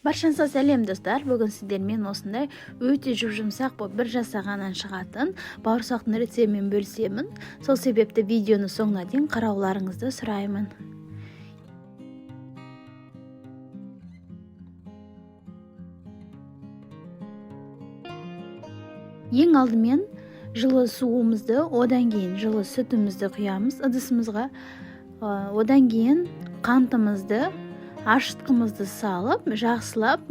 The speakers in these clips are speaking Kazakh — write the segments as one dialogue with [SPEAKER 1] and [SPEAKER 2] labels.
[SPEAKER 1] Баршаңызға сәлем достар. Бүгін сіздермен осындай өте жұмсақ болып бір жасағаннан шығатын бауырсақтың рецептімен бөлісемін. Сол себепті видеоны соңына дейін қарауларыңызды сұраймын. Ең алдымен жылы суымызды, одан кейін жылы сүтімізді құямыз ыдысымызға. Одан кейін қантымызды, ашытқымызды салып, жақсылап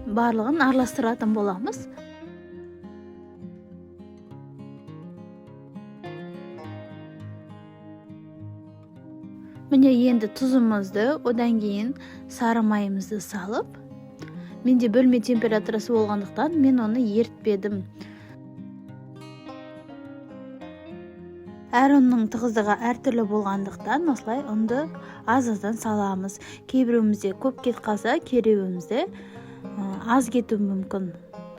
[SPEAKER 1] барлығын араластыратын боламыз. Міне енді тұзымызды, одан кейін сары майымызды салып, менде бөлме температурасы болғандықтан мен оны ерітпедім. Әр ұнның тығыздығы әртүрлі болғандықтан осылай ұнды аз-аздан саламыз. Кейбіреуімізде көп кет қалса, кейбіреуімізде аз кетуі мүмкін.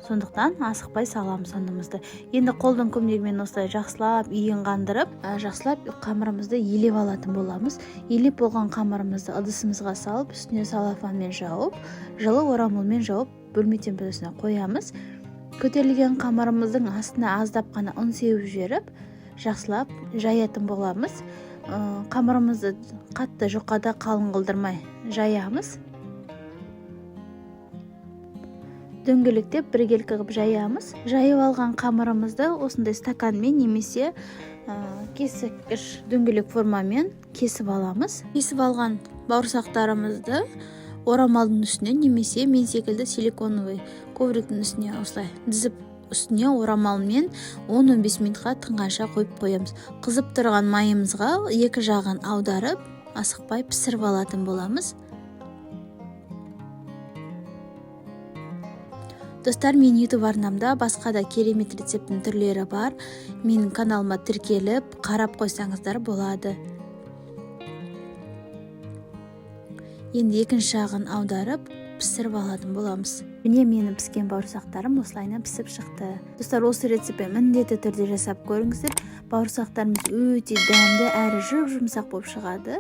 [SPEAKER 1] Сондықтан асықпай саламыз ұнымызды. Енді қолдың көмегімен осылай жақсылап үйін қандырып, жақсылап қамырымызды елеп алатын боламыз. Елеп болған қамырымызды ыдысымызға салып, үстіне салафанмен жауып, жылы орамалмен жауып, бөлме температурасына қоямыз. Көтерілген қамырымыздың астына аздап қана ұн сеуіп жіберіп, жақсылап жаятын боламыз. Қамырымызды қатты жұқада қалың қылдырмай жаямыз. Дөңгелектеп біркелкі қылып жаямыз. Жайып алған қамырымызды осындай стаканмен немесе кескіш дөңгелек формамен кесіп аламыз. Кесіп алған бауырсақтарымызды орамалдың үстіне немесе мен секілді силиконовый ковриктің үстіне осылай дізіп, үстіне орамалмен 10-15 минутқа тынғанша қойып қоямыз. Қызып тұрған майымызға екі жағын аударып, асықпай пісіріп алатын боламыз. Достар, мен YouTube арнамда басқа да керемет рецептің түрлері бар. Менің каналыма тіркеліп, қарап қойсаңыздар болады. Енді екінші жағын аударып, пісіріп алатын боламыз. Міне менің піскен бауырсақтарым осылайна пісіп шықты. Достар, осы рецепті міндетті түрде жасап көріңіздер. Бауырсақтарымыз өте дәмді әрі жұмсақ болып шығады.